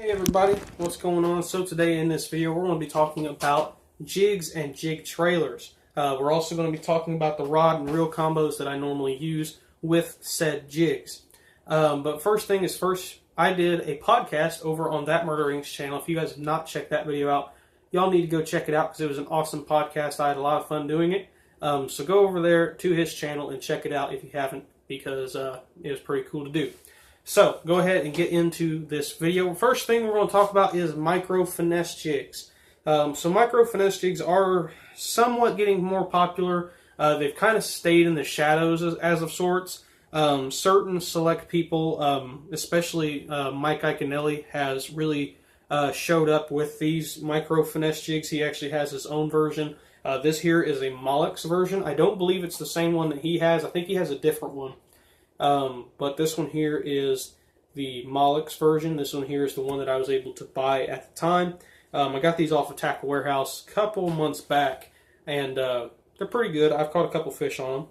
Hey everybody, what's going on? So today in this video we're going to be talking about jigs and jig trailers. We're also going to be talking about the rod and reel combos that I normally use with said jigs. But first thing is first, I did a podcast over on That Murder Inc.'s channel. If you guys have not checked that video out, y'all need to go check it out because it was an awesome podcast. I had a lot of fun doing it. So go over there to his channel and check it out if you haven't, because it was pretty cool to do. So, go ahead and get into this video. First thing we're going to talk about is Microfinish jigs. So Microfinish jigs are somewhat getting more popular. They've kind of stayed in the shadows as of sorts. Certain select people, especially Mike Iaconelli, has really showed up with these Microfinish jigs. He actually has his own version. This here is a Mollix version. I don't believe it's the same one that he has. I think he has a different one. But this one here is the Mollix version. This one here is the one that I was able to buy at the time. I got these off of Tackle Warehouse a couple months back, and they're pretty good. I've caught a couple fish on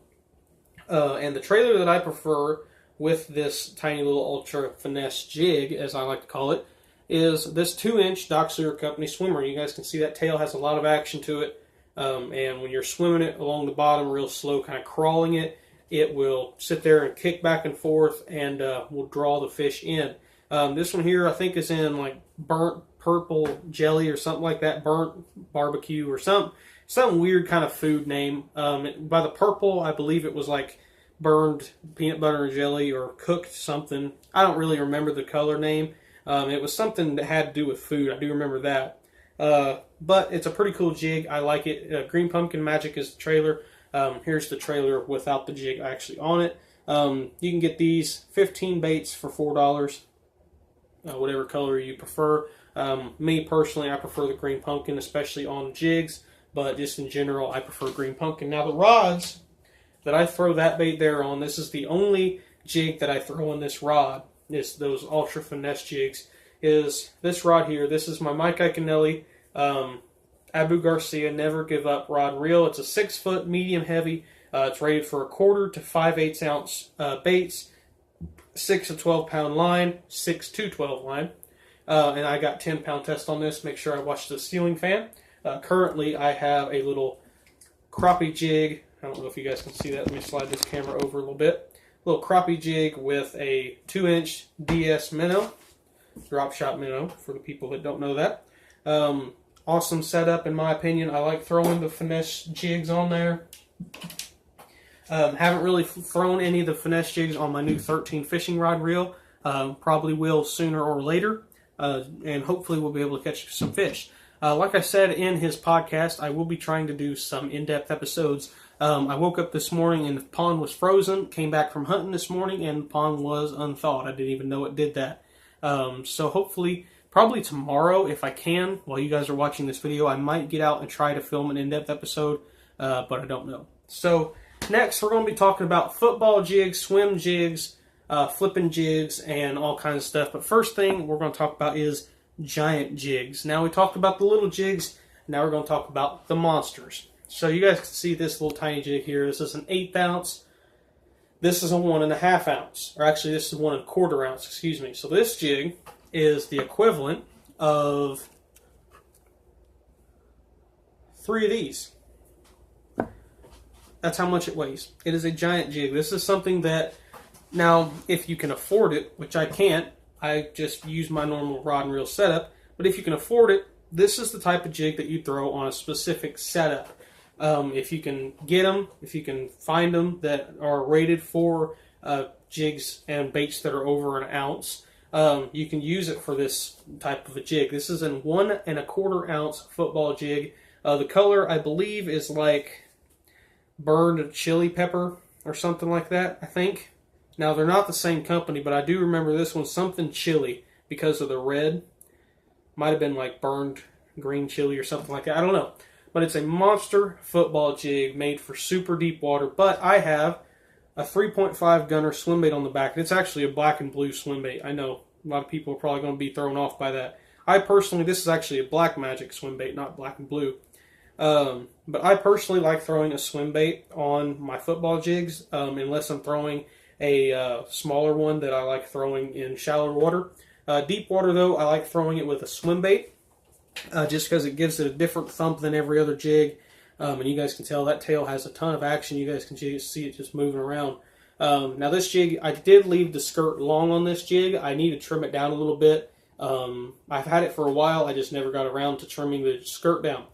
them. And the trailer that I prefer with this tiny little ultra finesse jig, as I like to call it, is this 2-inch Dock Sewer Company swimmer. You guys can see that tail has a lot of action to it. And when you're swimming it along the bottom real slow, kind of crawling it, it will sit there and kick back and forth and will draw the fish in. This one here I think is in like burnt purple jelly or something like that, burnt barbecue or some weird kind of food name. By the purple, I believe it was like burned peanut butter and jelly or cooked something. I don't really remember the color name. It was something that had to do with food. I do remember that. But it's a pretty cool jig. I like it. Green Pumpkin Magic is the trailer. Here's the trailer without the jig actually on it. You can get these 15 baits for $4, whatever color you prefer. Me personally, I prefer the Green Pumpkin, especially on jigs, but just in general, I prefer Green Pumpkin. Now the rods that I throw that bait there on, this is the only jig that I throw on this rod, is those ultra finesse jigs, is this rod here. This is my Mike Iaconelli Abu Garcia Never Give Up rod reel. It's a 6-foot medium heavy. It's rated for 1/4 to 5/8 ounce baits, 6 to 12 pound line, 6 to 12 line, and I got 10-pound test on this. Make sure I watch the ceiling fan. Currently, I have a little crappie jig. I don't know if you guys can see that. Let me slide this camera over a little bit. Little crappie jig with a 2-inch DS minnow, drop shot minnow for the people that don't know that. Awesome setup in my opinion. I like throwing the finesse jigs on there. Haven't really thrown any of the finesse jigs on my new 13 fishing rod reel. Probably will sooner or later, and hopefully we'll be able to catch some fish. Like I said in his podcast, I will be trying to do some in-depth episodes. I woke up this morning and the pond was frozen, came back from hunting this morning and the pond was unthawed. I didn't even know it did that. So hopefully, probably tomorrow, if I can, while you guys are watching this video, I might get out and try to film an in-depth episode, but I don't know. So, next we're going to be talking about football jigs, swim jigs, flipping jigs, and all kinds of stuff. But first thing we're going to talk about is giant jigs. Now we talked about the little jigs, now we're going to talk about the monsters. So you guys can see this little tiny jig here. This is an 1/8 ounce. This is a 1.5 ounce. Or actually, this is 1.25 ounce, excuse me. So this jig is the equivalent of 3 of these. That's how much it weighs. It is a giant jig. This is something that, now, if you can afford it, which I can't, I just use my normal rod and reel setup, but if you can afford it, this is the type of jig that you throw on a specific setup. If you can get them, if you can find them that are rated for jigs and baits that are over 1 ounce, you can use it for this type of a jig. This is a 1.25 ounce football jig. The color, I believe, is like burned chili pepper or something like that, I think. Now, they're not the same company, but I do remember this one's something chili because of the red. Might have been like burned green chili or something like that. I don't know. But it's a monster football jig made for super deep water. But I have a 3.5 gunner swim bait on the back. It's actually a black and blue swim bait. I know a lot of people are probably going to be thrown off by that. I personally, this is actually a black magic swim bait, not black and blue. But I personally like throwing a swim bait on my football jigs, unless I'm throwing a smaller one that I like throwing in shallower water. Deep water, though, I like throwing it with a swim bait, just because it gives it a different thump than every other jig. And you guys can tell that tail has a ton of action. You guys can see it just moving around. Now this jig, I did leave the skirt long on this jig. I need to trim it down a little bit. I've had it for a while. I just never got around to trimming the skirt down.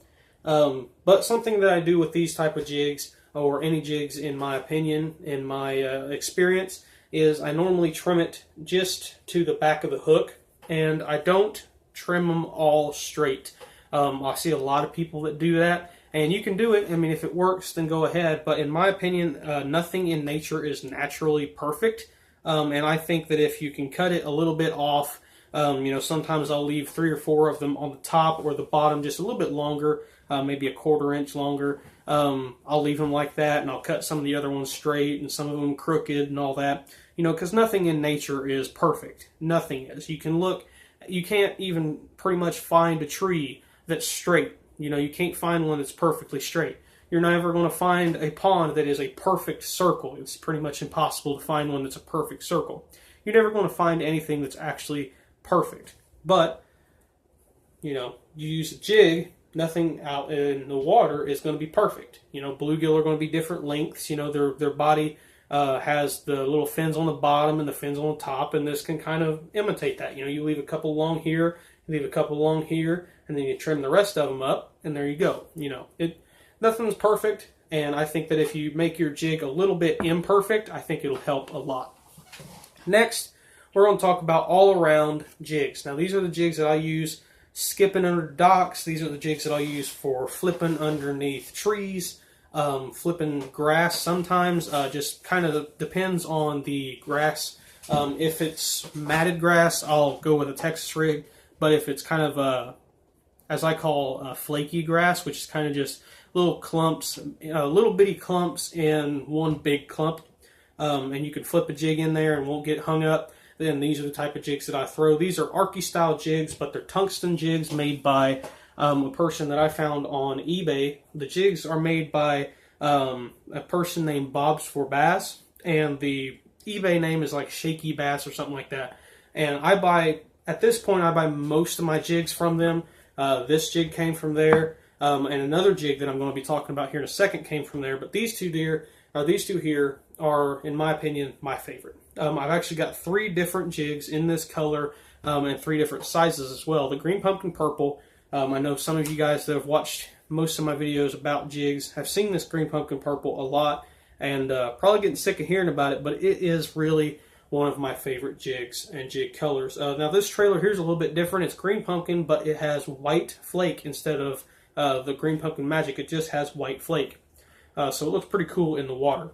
But something that I do with these type of jigs, or any jigs in my opinion, in my experience, is I normally trim it just to the back of the hook, and I don't trim them all straight. I see a lot of people that do that, and you can do it. I mean, if it works, then go ahead. But in my opinion, nothing in nature is naturally perfect, and I think that if you can cut it a little bit off, sometimes I'll leave 3 or 4 of them on the top or the bottom just a little bit longer, maybe a 1/4 inch longer. I'll leave them like that, and I'll cut some of the other ones straight and some of them crooked and all that. Because nothing in nature is perfect. Nothing is. You can't even pretty much find a tree that's straight. You can't find one that's perfectly straight. You're never going to find a pond that is a perfect circle. It's pretty much impossible to find one that's a perfect circle. You're never going to find anything that's actually perfect. But, you use a jig, nothing out in the water is going to be perfect. Bluegill are going to be different lengths. Their body has the little fins on the bottom and the fins on the top, and this can kind of imitate that. You leave a couple long here, you leave a couple long here, and then you trim the rest of them up, and there you go. Nothing's perfect, and I think that if you make your jig a little bit imperfect, I think it'll help a lot. Next, we're going to talk about all-around jigs. Now, these are the jigs that I use skipping under docks. These are the jigs that I use for flipping underneath trees, flipping grass sometimes. Just kind of depends on the grass. If it's matted grass, I'll go with a Texas rig. But if it's kind of, as I call, flaky grass, which is kind of just little clumps, little bitty clumps in one big clump, and you can flip a jig in there and won't get hung up, then these are the type of jigs that I throw. These are Arky style jigs, but they're tungsten jigs made by a person that I found on eBay. The jigs are made by a person named Bob's for Bass, and the eBay name is like Shaky Bass or something like that. And at this point, I buy most of my jigs from them. This jig came from there, and another jig that I'm going to be talking about here in a second came from there. But these two here are, in my opinion, my favorite. I've actually got 3 different jigs in this color and 3 different sizes as well. The green pumpkin purple. I know some of you guys that have watched most of my videos about jigs have seen this green pumpkin purple a lot, and probably getting sick of hearing about it, but it is really one of my favorite jigs and jig colors. Now this trailer here is a little bit different. It's green pumpkin, but it has white flake instead of the green pumpkin magic. It just has white flake. So it looks pretty cool in the water.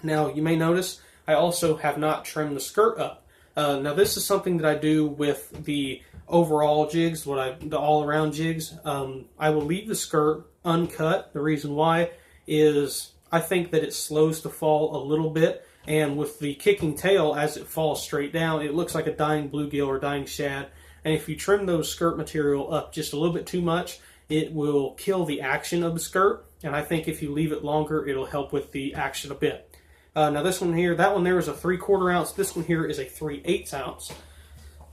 Now you may notice I also have not trimmed the skirt up. Now this is something that I do with the overall jigs, the all-around jigs. I will leave the skirt uncut. The reason why is I think that it slows the fall a little bit, and with the kicking tail as it falls straight down, it looks like a dying bluegill or dying shad. And if you trim those skirt material up just a little bit too much, it will kill the action of the skirt. And I think if you leave it longer, it'll help with the action a bit. Now this one here, that one there is a 3/4 ounce. This one here is a 3/8 ounce.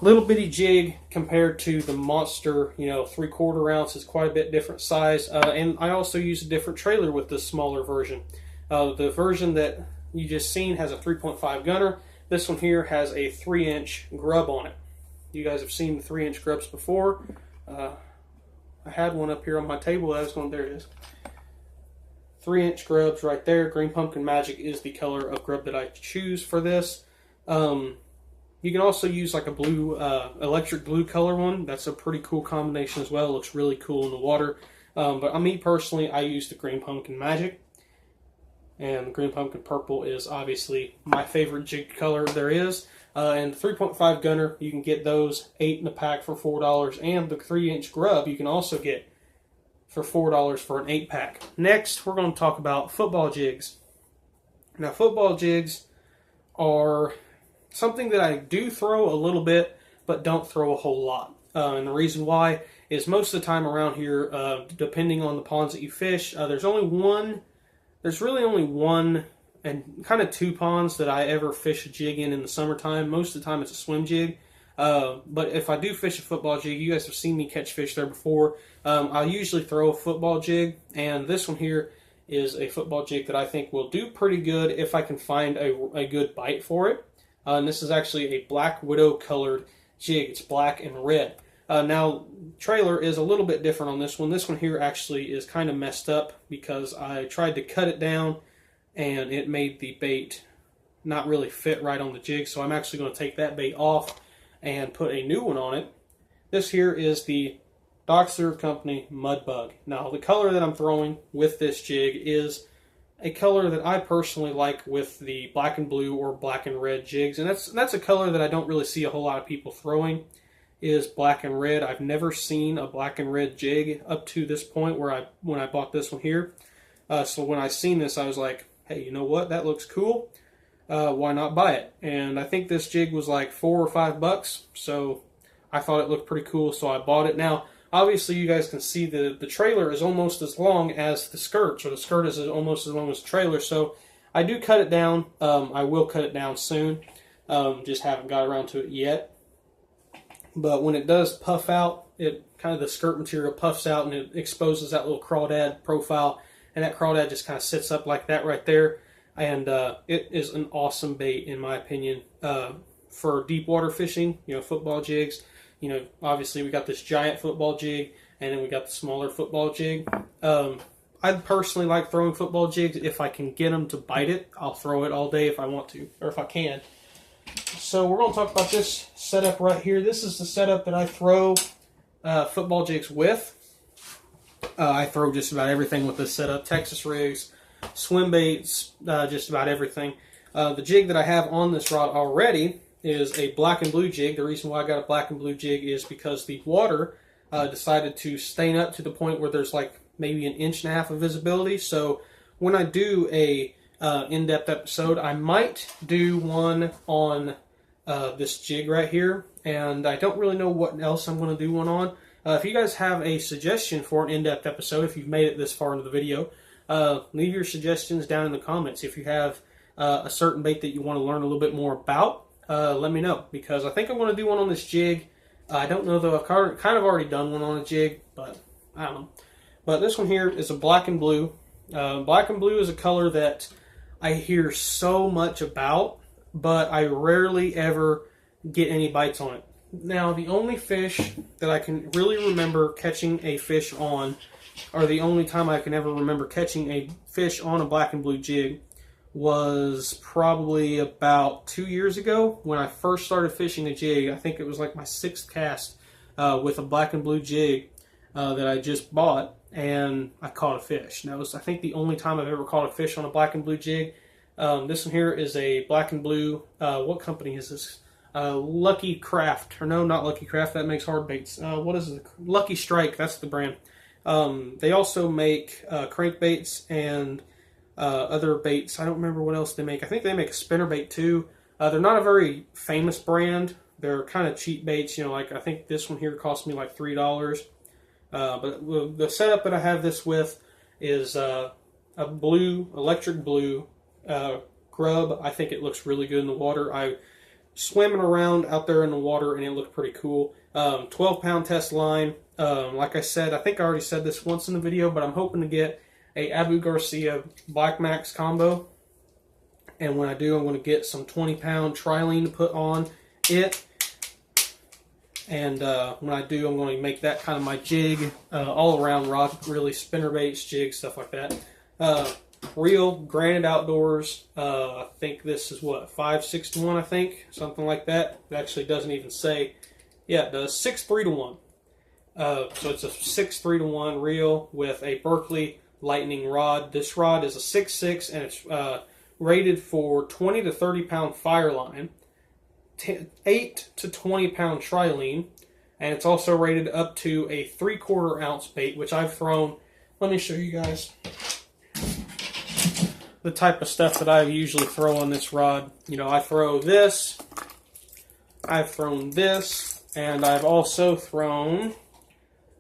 Little bitty jig compared to the monster, 3/4 ounce is quite a bit different size. And I also use a different trailer with this smaller version. The version that you just seen has a 3.5 gunner. This one here has a 3-inch grub on it. You guys have seen the 3-inch grubs before. I had one up here on my table. There it is. 3-inch grubs right there. Green Pumpkin Magic is the color of grub that I choose for this. You can also use like a blue, electric blue color one. That's a pretty cool combination as well. It looks really cool in the water. But me personally, I use the Green Pumpkin Magic. And the Green Pumpkin Purple is obviously my favorite jig color there is. And the 3.5 gunner, you can get those 8 in a pack for $4. And the 3-inch grub you can also get for $4 for an 8-pack. Next, we're going to talk about football jigs. Now, football jigs are something that I do throw a little bit, but don't throw a whole lot. And the reason why is most of the time around here, depending on the ponds that you fish, there's really only one and kind of 2 ponds that I ever fish a jig in the summertime. Most of the time it's a swim jig. But if I do fish a football jig, you guys have seen me catch fish there before. I'll usually throw a football jig, and this one here is a football jig that I think will do pretty good if I can find a good bite for it. And this is actually a black widow colored jig. It's black and red. Now, trailer is a little bit different on this one. This one here actually is kind of messed up because I tried to cut it down and it made the bait not really fit right on the jig. So I'm actually going to take that bait off and put a new one on it. This here is the Dockser Company Mud Bug. Now, the color that I'm throwing with this jig is a color that I personally like with the black and blue or black and red jigs, and that's a color that I don't really see a whole lot of people throwing, is black and red. I've never seen a black and red jig up to this point when I bought this one here. So when I seen this, I was like, hey, you know what? That looks cool. Why not buy it? And I think this jig was like $4 or $5, so I thought it looked pretty cool, so I bought it. Now, obviously, you guys can see the trailer is almost as long as the skirt, so the skirt is almost as long as the trailer, so I do cut it down. I will cut it down soon. Just haven't got around to it yet. But when it does puff out, it kind of the skirt material puffs out and it exposes that little crawdad profile, and that crawdad just kind of sits up like that right there. And it is an awesome bait, in my opinion, for deep water fishing, football jigs. Obviously we got this giant football jig, and then we got the smaller football jig. I personally like throwing football jigs. If I can get them to bite it, I'll throw it all day if I want to, or if I can. So we're going to talk about this setup right here. This is the setup that I throw football jigs with. I throw just about everything with this setup. Texas rigs, swim baits, just about everything. The jig that I have on this rod already is a black and blue jig. The reason why I got a black and blue jig is because the water decided to stain up to the point where there's like maybe 1.5 inches of visibility. So when I do a in-depth episode, I might do one on this jig right here, and I don't really know what else I'm going to do one on. If you guys have a suggestion for an in-depth episode, if you've made it this far into the video, leave your suggestions down in the comments. If you have a certain bait that you want to learn a little bit more about, let me know, because I think I'm going to do one on this jig. I don't know though, I've kind of already done one on a jig, but I don't know. But this one here is a black and blue. Black and blue is a color that I hear so much about, but I rarely ever get any bites on it. Now, the only fish that I can really remember catching a fish on, or the only time I can ever remember catching a fish on a black and blue jig, was probably about 2 years ago when I first started fishing a jig. I think it was like my 6th cast with a black and blue jig that I just bought, and I caught a fish. And that was, I think, the only time I've ever caught a fish on a black and blue jig. This one here is a black and blue, what company is this? Lucky Craft, or no, not Lucky Craft, that makes hard baits. What is it? Lucky Strike, that's the brand. They also make crankbaits and other baits. I don't remember what else they make. I think they make a spinner bait too. They're not a very famous brand. They're kind of cheap baits, like I think this one here cost me like $3. But the setup that I have this with is a blue, electric blue grub. I think it looks really good in the water. I swimming around out there in the water and it looked pretty cool. 12-pound test line. Like I said, I think I already said this once in the video, but I'm hoping to get a Abu Garcia Black Max combo. And when I do, I'm going to get some 20-pound trilene to put on it. And when I do, I'm going to make that kind of my jig, all-around rod, really spinner baits, jigs, stuff like that. Reel, Granite Outdoors. I think this is what, 5-6 to 1, I think, something like that. It actually doesn't even say. Yeah, it does. 6-3 to 1. So it's a 6-3 to 1 reel with a Berkeley Lightning rod. This rod is a 6.6 and it's rated for 20 to 30 pound fire line, 8 to 20 pound trilene, and it's also rated up to a 3/4 ounce bait, which I've thrown. Let me show you guys the type of stuff that I usually throw on this rod. I throw this, I've thrown this, and I've also thrown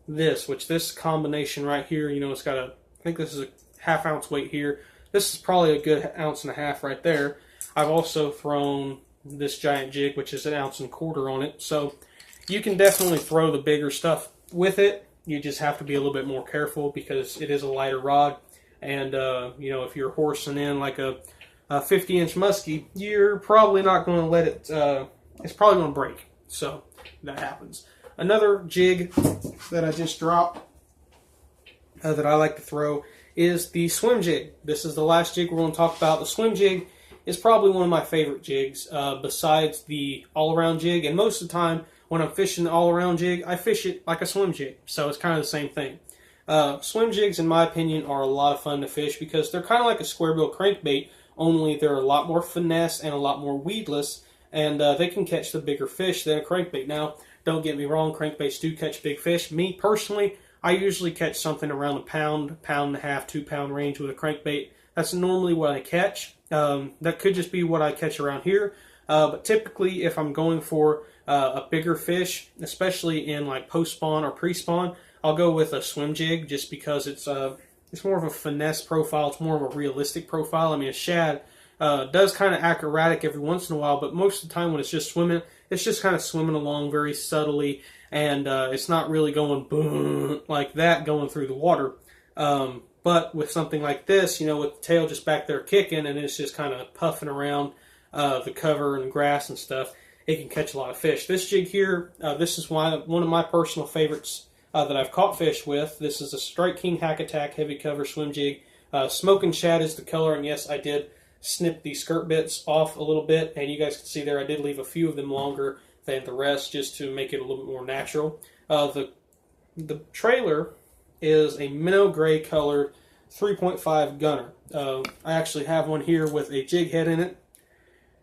this, which this combination right here, it's got I think this is a 1/2 ounce weight here. This is probably a good 1.5 ounces right there. I've also thrown this giant jig, which is 1.25 ounces on it. So you can definitely throw the bigger stuff with it. You just have to be a little bit more careful because it is a lighter rod. And, you know, if you're horsing in like a 50-inch muskie, you're probably not going to let it, it's probably going to break. So that happens. Another jig that I just dropped that I like to throw is the swim jig. This is the last jig we're going to talk about. The swim jig is probably one of my favorite jigs besides the all-around jig. And most of the time when I'm fishing the all-around jig, I fish it like a swim jig. So it's kind of the same thing. Swim jigs, in my opinion, are a lot of fun to fish because they're kind of like a square bill crankbait, only they're a lot more finesse and a lot more weedless, and they can catch the bigger fish than a crankbait. Now, don't get me wrong, crankbaits do catch big fish. Me, personally, I usually catch something around a pound, pound and a half, 2 pound range with a crankbait. That's normally what I catch. That could just be what I catch around here. But typically, if I'm going for a bigger fish, especially in like post-spawn or pre-spawn, I'll go with a swim jig just because it's more of a finesse profile. It's more of a realistic profile. I mean, a shad does kind of act erratic every once in a while, but most of the time when it's just swimming, it's just kind of swimming along very subtly, and it's not really going boom like that going through the water. But with something like this, you know, with the tail just back there kicking and it's just kind of puffing around the cover and grass and stuff, it can catch a lot of fish. This jig here, this is one of my personal favorites that I've caught fish with. This is a Strike King Hack Attack heavy cover swim jig. Smoking shad is the color, and yes, I did snip the skirt bits off a little bit, and you guys can see there I did leave a few of them longer than the rest just to make it a little bit more natural. The trailer is a minnow gray colored 3.5 gunner. I actually have one here with a jig head in it.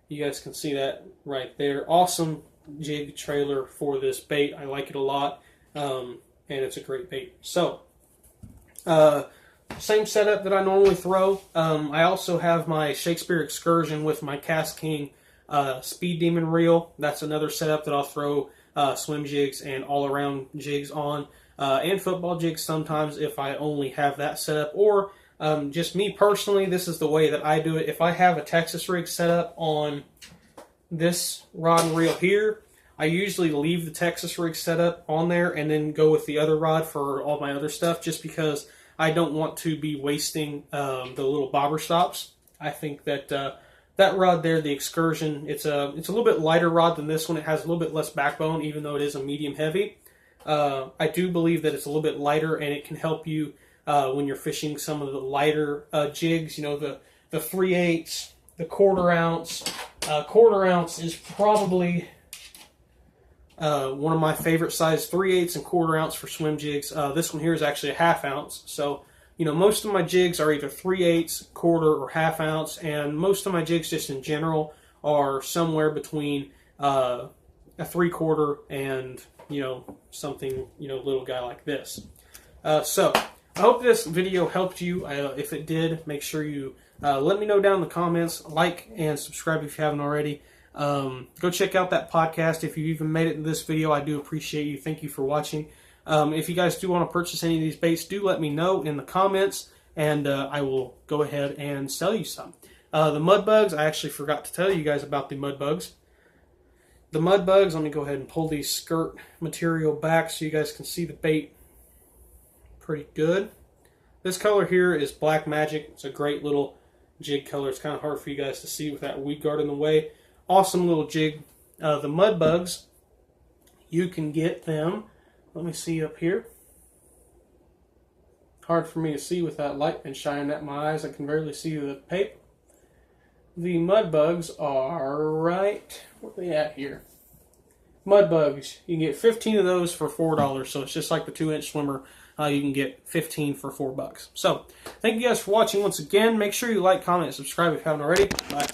You guys can see that right there. Awesome jig trailer for this bait. I like it a lot. And it's a great bait. So, same setup that I normally throw. I also have my Shakespeare Excursion with my Cast King Speed Demon reel. That's another setup that I'll throw swim jigs and all-around jigs on. And football jigs sometimes if I only have that setup. Or just me personally, this is the way that I do it. If I have a Texas rig set up on this rod and reel here, I usually leave the Texas rig setup on there and then go with the other rod for all my other stuff just because I don't want to be wasting the little bobber stops. I think that that rod there, the Excursion, it's a little bit lighter rod than this one. It has a little bit less backbone even though it is a medium heavy. I do believe that it's a little bit lighter and it can help you when you're fishing some of the lighter jigs, you know, the 3/8, the 1/4 ounce. 1/4 ounce is probably one of my favorite size, 3/8 and 1/4 ounce for swim jigs. This one here is actually a 1/2 ounce. So, you know, most of my jigs are either 3/8, 1/4, or 1/2 ounce, and most of my jigs just in general are somewhere between a 3/4 and, you know, something, you know, little guy like this. So, I hope this video helped you. If it did, make sure you let me know down in the comments, like and subscribe if you haven't already. Go check out that podcast. If you even made it to this video, I do appreciate you. Thank you for watching. If you guys do want to purchase any of these baits, do let me know in the comments, and I will go ahead and sell you some. The mud bugs, I actually forgot to tell you guys about the mud bugs. The mud bugs, let me go ahead and pull these skirt material back so you guys can see the bait pretty good. This color here is Black Magic. It's a great little jig color. It's kind of hard for you guys to see with that weed guard in the way. Awesome little jig. The mud bugs, you can get them. Let me see up here. Hard for me to see with that light and shining at my eyes. I can barely see the paper. The mud bugs are right, where are they at here? Mud bugs. You can get 15 of those for $4. So it's just like the 2-inch swimmer. You can get 15 for $4. So thank you guys for watching once again. Make sure you like, comment, and subscribe if you haven't already. Bye.